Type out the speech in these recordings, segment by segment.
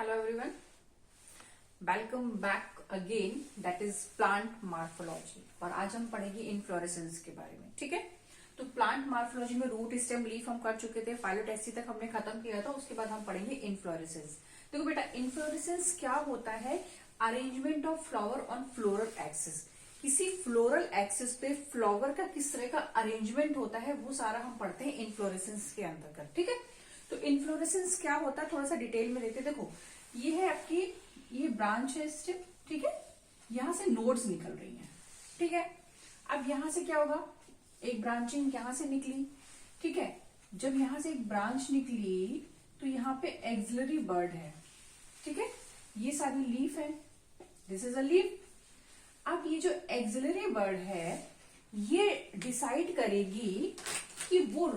Hello everyone, welcome back again. That is plant morphology और आज हम पढ़ेंगे इनफ्लोरेसेंस के बारे में। ठीक है, तो प्लांट मॉर्फोलॉजी में रूट, स्टेम, लीफ हम कर चुके थे, फाइलोटैक्सी तक हमने खत्म किया था। उसके बाद हम पढ़ेंगे इनफ्लोरेसेंस। देखो बेटा, इनफ्लोरेसेंस क्या होता है? Arrangement of flower on floral axis. किसी फ्लोरल एक्सिस पे फ्लावर का किस तरह का अरेंजमेंट होता है वो सारा हम पढ़ते हैं इनफ्लोरेसेंस के अंतर्गत। ठीक है, तो इन्फ्लोरेसेंस क्या होता है थोड़ा सा डिटेल में देखते हैं। देखो, ये है आपकी, ये ब्रांच है स्टेम। ठीक है, यहां से नोड्स निकल रही हैं। ठीक है, अब यहां से क्या होगा? एक ब्रांचिंग यहां से निकली। ठीक है, जब यहां से एक ब्रांच निकली तो यहाँ पे एक्सिलरी बर्ड है। ठीक है, ये सारी लीफ है, दिस इज अ लीफ। अब ये जो एक्सिलरी बर्ड है ये डिसाइड करेगी कि वो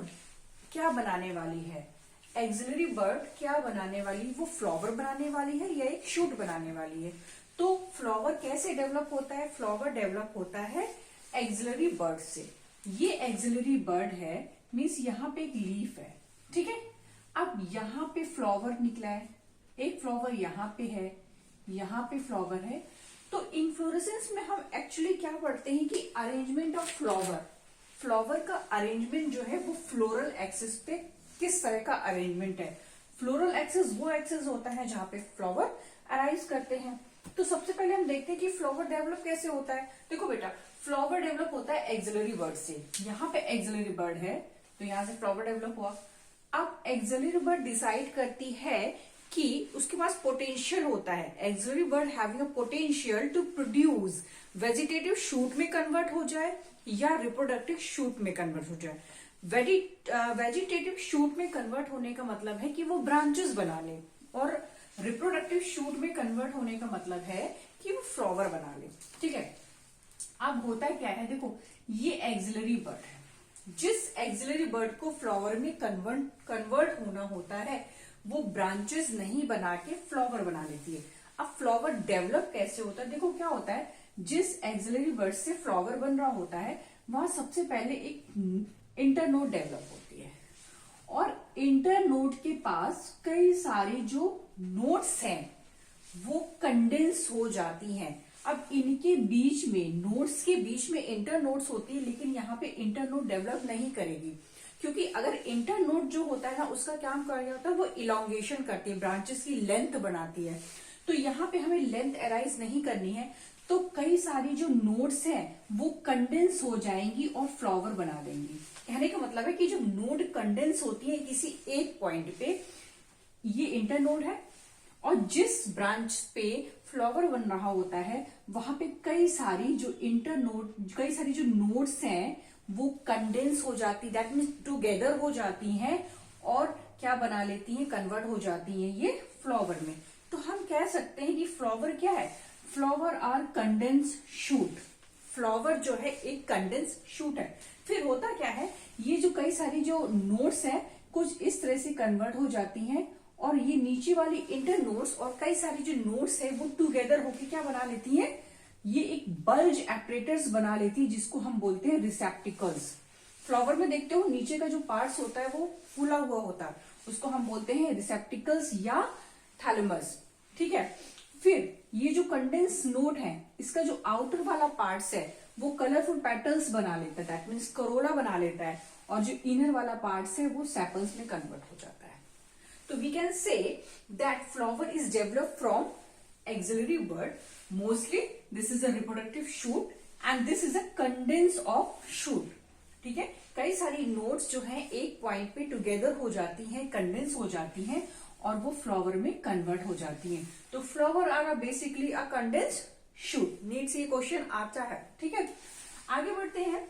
क्या बनाने वाली है। एक्सिलरी बर्ड क्या बनाने वाली? वो फ्लावर बनाने वाली है या एक शूट बनाने वाली है। तो फ्लावर कैसे डेवलप होता है? फ्लावर डेवलप होता है एक्सिलरी बर्ड से। ये एक्सिलरी बर्ड है, मीन्स यहाँ पे एक लीफ है। ठीक है, अब यहाँ पे फ्लावर निकला है, एक फ्लावर यहाँ पे है, यहाँ पे फ्लावर है। तो इन्फ्लोरेसेंस में हम एक्चुअली क्या पढ़ते हैं कि अरेंजमेंट ऑफ फ्लावर, फ्लावर का अरेंजमेंट जो है वो फ्लोरल एक्सिस पे किस तरह का अरेंजमेंट है। फ्लोरल एक्सिस वो एक्सिस होता है जहां पे फ्लावर अराइज करते हैं। तो सबसे पहले हम देखते हैं कि फ्लावर डेवलप कैसे होता है। देखो बेटा, फ्लावर डेवलप होता है एक्सिलरी बर्ड से। यहाँ पे एक्सिलरी बर्ड है तो यहां से फ्लावर डेवलप हुआ। अब एक्सिलरी बर्ड डिसाइड करती है कि उसके पास पोटेंशियल होता है। Axillary bud having a potential to produce vegetative shoot में कन्वर्ट हो जाए या रिप्रोडक्टिव शूट में कन्वर्ट हो जाए। वेजिटेटिव शूट में कन्वर्ट होने का मतलब है कि वो ब्रांचेस बना ले, और रिप्रोडक्टिव शूट में कन्वर्ट होने का मतलब है कि वो फ्लावर बना ले। ठीक है, अब होता है क्या है? देखो, ये एक्सिलरी बर्ड है। जिस एक्सिलरी बर्ड को फ्लावर में कन्वर्ट होना होता है वो ब्रांचेस नहीं बना के फ्लावर बना लेती है। अब फ्लावर डेवलप कैसे होता है? देखो क्या होता है, जिस एक्सिलरी बर्ड से फ्लावर बन रहा होता है वहां सबसे पहले एक इंटरनोड डेवलप होती है, और इंटरनोड के पास कई सारी जो नोड्स हैं वो कंडेंस हो जाती हैं। अब इनके बीच में, नोड्स के बीच में इंटरनोड्स होती है, लेकिन यहाँ पे इंटरनोड डेवलप नहीं करेगी, क्योंकि अगर इंटरनोड जो होता है ना उसका काम कर जाता है वो इलोंगेशन करती है, ब्रांचेस की लेंथ बनाती है। तो यहाँ पे हमें लेंथ अराइज नहीं करनी है, तो कई सारी जो नोड्स हैं वो कंडेंस हो जाएंगी और फ्लावर बना देंगी। कहने का मतलब है कि जो नोड कंडेंस होती है किसी एक पॉइंट पे, ये इंटरनोड है, और जिस ब्रांच पे फ्लावर बन रहा होता है वहां पे कई सारी जो नोड्स हैं वो कंडेंस हो जाती, दैट मीन्स टुगेदर हो जाती हैं, और क्या बना लेती हैं? कन्वर्ट हो जाती हैं ये फ्लावर में। तो हम कह सकते हैं कि फ्लावर क्या है? Flower are condense shoot. Flower जो है एक कंडेंस शूट है। फिर होता क्या है, ये जो कई सारी जो नोड्स हैं कुछ इस तरह से कन्वर्ट हो जाती हैं, और ये नीचे वाली इंटर नोड्स और कई सारी जो नोड्स है वो टुगेदर होकर क्या बना लेती हैं? ये एक बल्ज एपरेटस बना लेती है, जिसको हम बोलते हैं रिसेप्टिकल्स। फ्लावर में देखते हो नीचे का जो पार्ट्स होता है वो फूला हुआ होता है, उसको हम बोलते हैं रिसेप्टिकल्स या थैलेमस। ठीक है, फिर ये जो कंडेंस नोड है इसका जो आउटर वाला पार्ट्स है वो कलरफुल पेटल्स बना लेता है, दैट मीन्स करोला बना लेता है, और जो इनर वाला पार्ट्स है वो सेपल्स में कन्वर्ट हो जाता है। तो we can say that flower is developed from axillary bud. Mostly this is a reproductive shoot and this is a condense of shoot. ठीक है, कई सारी नोड्स जो हैं एक पॉइंट पे टुगेदर हो जाती हैं, कंडेंस हो जाती हैं, और वो फ्लावर में कन्वर्ट हो जाती हैं। तो flower are basically a condense shoot. NEET से ये क्वेश्चन आता है। ठीक है, आगे बढ़ते हैं।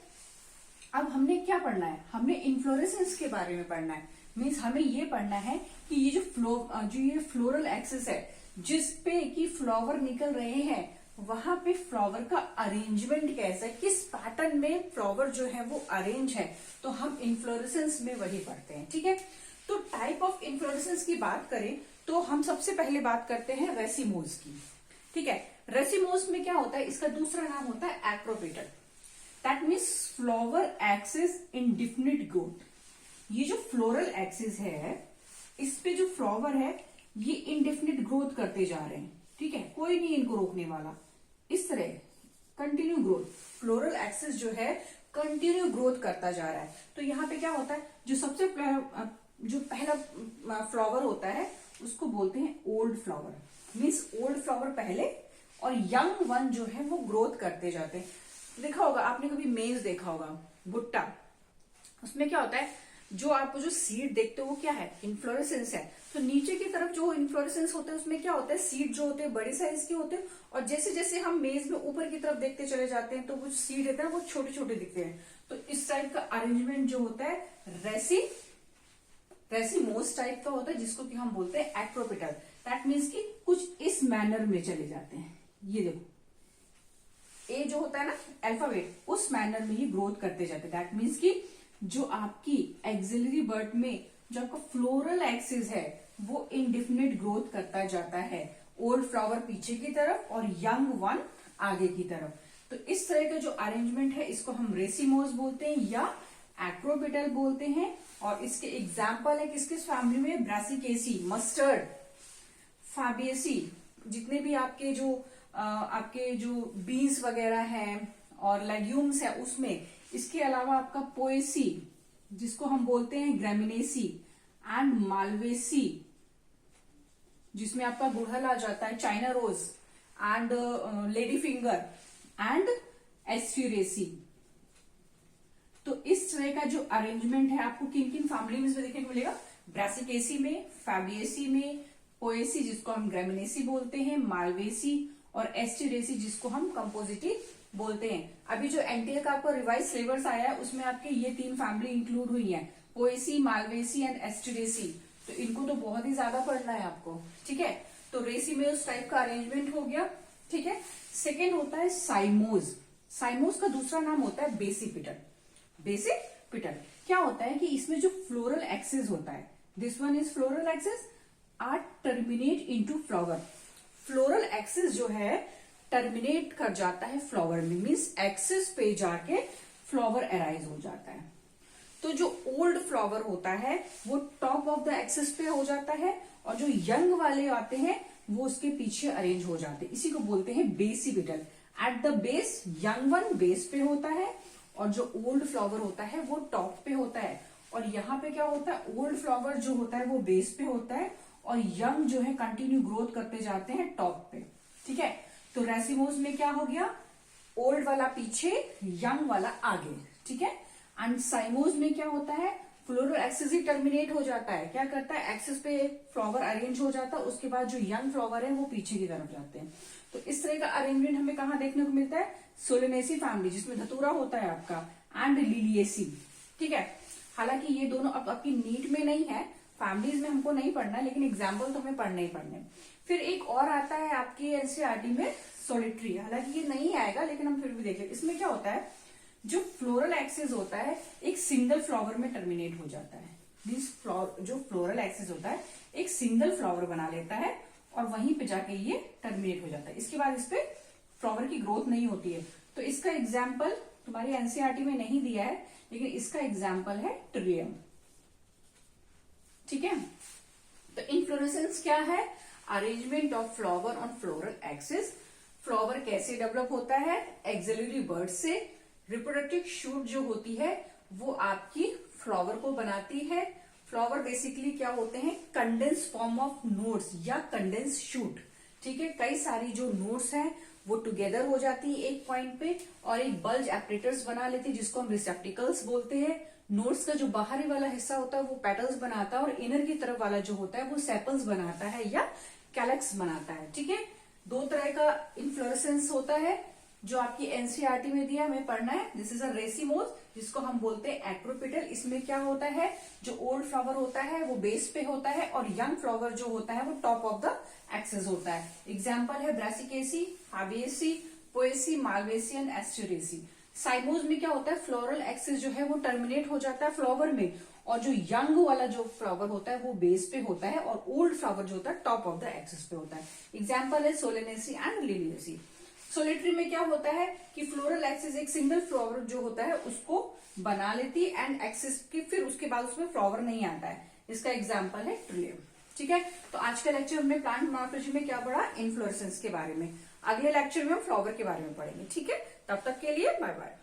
अब हमने क्या पढ़ना है? हमने इन्फ्लोरेसेंस के बारे में पढ़ना है। मीन्स हमें ये पढ़ना है कि ये जो फ्लोरल एक्सिस है जिस पे कि फ्लावर निकल रहे हैं वहां पे फ्लावर का अरेंजमेंट कैसा है, किस पैटर्न में फ्लावर जो है वो अरेंज है। तो हम इन्फ्लोरेसेंस में वही पढ़ते हैं। ठीक है, तो टाइप ऑफ इन्फ्लोरेसेंस की बात करें तो हम सबसे पहले बात करते हैं रेसिमोज की। ठीक है, रेसिमोज में क्या होता है? इसका दूसरा नाम होता है acropetal, that means flower axis in definite growth. ये जो फ्लोरल एक्सिस है इस पे जो फ्लावर है ये इंडेफिनिट ग्रोथ करते जा रहे हैं, ठीक है, कोई नहीं इनको रोकने वाला। इस तरह कंटिन्यू ग्रोथ, फ्लोरल एक्सिस जो है कंटिन्यू ग्रोथ करता जा रहा है। तो यहाँ पे क्या होता है, जो पहला फ्लावर होता है उसको बोलते हैं old flower, means old flower पहले और यंग वन जो है वो ग्रोथ करते जाते हैं। देखा होगा आपने कभी मेज देखा होगा, भुट्टा, उसमें क्या होता है, जो सीड देखते हो वो क्या है, इन्फ्लोरेसेंस है। तो नीचे की तरफ जो इन्फ्लोरेसेंस होते हैं उसमें क्या होता है, सीड जो होते हैं बड़े साइज के होते हैं, और जैसे जैसे हम मेज में ऊपर की तरफ देखते चले जाते हैं तो वो सीड रहता है वो छोटे छोटे दिखते हैं। तो इस टाइप का अरेंजमेंट जो होता है रेसिमोस टाइप का होता है, जिसको कि हम बोलते हैं एक्रोपिटल। दैट मीन्स कि कुछ इस मैनर में चले जाते हैं। ये देखो ए जो होता है ना अल्फाबेट, उस मैनर में ही ग्रोथ करते जाते हैं। दैट मीन्स कि जो आपकी एक्सिलरी बर्ड में जो आपका फ्लोरल एक्सिस है वो इंडेफिनिट ग्रोथ करता जाता है, ओल्ड फ्लावर पीछे की तरफ और यंग वन आगे की तरफ। तो इस तरह का जो अरेंजमेंट है इसको हम रेसिमोस बोलते हैं या एक्रोपिटल बोलते हैं। और इसके एग्जाम्पल है किस किस फैमिली में, ब्रासिकेसी, मस्टर्ड, फैबिएसी, जितने भी आपके जो बीन्स वगैरह हैं और लेग्यूम्स है उसमें। इसके अलावा आपका पोएसी, जिसको हम बोलते हैं ग्रेमिनेसी, एंड मालवेसी, जिसमें आपका गुड़हल आ जाता है, China rose and lady finger, and Asteraceae. तो इस तरह का जो अरेंजमेंट है आपको किन किन फैमिली में देखने को मिलेगा, ब्रासिकेसी में, फैबिएसी में, पोएसी जिसको हम ग्रेमिनेसी बोलते हैं, मालवेसी और एस्ट्यूरेसी जिसको हम कंपोजिटी बोलते हैं। अभी जो एनटीए का आपको रिवाइज सिलेबस आया है उसमें आपके ये तीन फैमिली इंक्लूड हुई है, पोएसी, मालवेसी एंड एस्ट्यूरेसी। तो इनको तो बहुत ही ज्यादा पढ़ना है आपको, ठीक है। तो रेसिमोस टाइप का अरेंजमेंट हो गया, ठीक है। सेकेंड होता है साइमोज। साइमोज का दूसरा नाम होता है बेसिपिटल। बेसिपिटल क्या होता है कि इसमें जो फ्लोरल एक्सिस होता है, this one is floral axis, or terminate into flower. Floral axis जो है टर्मिनेट कर जाता है फ्लावर में, मीन्स एक्सिस पे जाके फ्लावर अराइज हो जाता है। तो जो ओल्ड फ्लावर होता है वो टॉप ऑफ द एक्सिस पे हो जाता है, और जो यंग वाले आते हैं वो उसके पीछे अरेंज हो जाते हैं। इसी को बोलते हैं basipetal. At the base young one base पे होता है और जो ओल्ड फ्लावर होता है वो टॉप पे होता है। और यहाँ पे क्या होता है, ओल्ड फ्लावर जो होता है वो बेस पे होता है और यंग जो है कंटिन्यू ग्रोथ करते जाते हैं टॉप पे, ठीक है। तो रेसिमोस में क्या हो गया, ओल्ड वाला पीछे, यंग वाला आगे, ठीक है। एंड साइमोस में क्या होता है, फ्लोरल एक्सिस ही टर्मिनेट हो जाता है, क्या करता है, एक्सिस पे फ्लावर अरेंज हो जाता है, उसके बाद जो यंग फ्लावर है वो पीछे की तरफ जाते हैं। तो इस तरह का अरेंजमेंट हमें कहाँ देखने को मिलता है, सोलेनेसी फैमिली जिसमें धतूरा होता है आपका, एंड लिलिएसी, ठीक है। हालांकि ये दोनों अब आपकी नीट में नहीं है, फैमिलीज में हमको नहीं पढ़ना, लेकिन एग्जाम्पल तो हमें पढ़ने ही पढ़ने। फिर एक और आता है आपकी एनसीईआरटी में, सोलिट्री। हालांकि ये नहीं आएगा लेकिन हम फिर भी देख लेंगे। इसमें क्या होता है, जो फ्लोरल एक्सिस होता है एक सिंगल फ्लावर में टर्मिनेट हो जाता है। जो फ्लोरल एक्सिस होता है एक सिंगल फ्लावर बना लेता है और वहीं पे जाके ये टर्मिनेट हो जाता है। इसके बाद इस पे फ्लावर की ग्रोथ नहीं होती है। तो इसका एग्जाम्पल तुम्हारी एनसीईआरटी में नहीं दिया है, लेकिन इसका एग्जाम्पल है ट्रिलियम, ठीक है। तो इन्फ्लोरेसेंस क्या है, arrangement of flower on floral axis. Flower कैसे डेवलप होता है, एक्सिलरी बर्ड से। रिप्रोडक्टिव शूट जो होती है वो आपकी फ्लावर को बनाती है। फ्लावर बेसिकली क्या होते हैं, कंडेंस फॉर्म ऑफ नोड्स या कंडेंस शूट, ठीक है। कई सारी जो नोड्स हैं वो टुगेदर हो जाती है एक पॉइंट पे और एक बल्ज एपरेटर्स बना लेती है जिसको हम रिसेप्टिकल्स बोलते हैं। नोड्स का जो बाहरी वाला हिस्सा होता है वो पेटल्स बनाता है और इनर की तरफ वाला जो होता है वो सेपल्स बनाता है या कैलक्स बनाता है, ठीक है। दो तरह का इन्फ्लोरेसेंस होता है जो आपकी एनसीईआरटी में दिया हमें पढ़ना है। दिस इज अ रेसिमोस जिसको हम बोलते हैं एक्रोपिटल। इसमें क्या होता है, जो ओल्ड फ्लावर होता है वो बेस पे होता है और यंग फ्लावर जो होता है वो टॉप ऑफ द एक्सिस होता है। एग्जाम्पल है Brassicaceae, Fabaceae, Poaceae, Malvaceae and Asteraceae. Cymose में क्या होता है, फ्लोरल एक्सिस जो है वो टर्मिनेट हो जाता है फ्लावर में और जो यंग वाला जो फ्लावर होता है वो बेस पे होता है और ओल्ड फ्लावर जो होता है टॉप ऑफ द एक्सिस पे होता है। एग्जाम्पल है सोलेनेसी एंड लिलिएसी। सोलिट्री में क्या होता है कि फ्लोरल एक्सिस एक सिंगल फ्लावर जो होता है उसको बना लेती है एंड एक्सिस की, फिर उसके बाद उसमें फ्लावर नहीं आता है। इसका एग्जाम्पल है ट्रिलियम, ठीक है, तो आज का लेक्चर हमने प्लांट मॉर्फोलॉजी में क्या पढ़ा, इन्फ्लोरेसेंस के बारे में। अगले लेक्चर में हम फ्लावर के बारे में पढ़ेंगे। ठीक है, तब तक के लिए बाय बाय।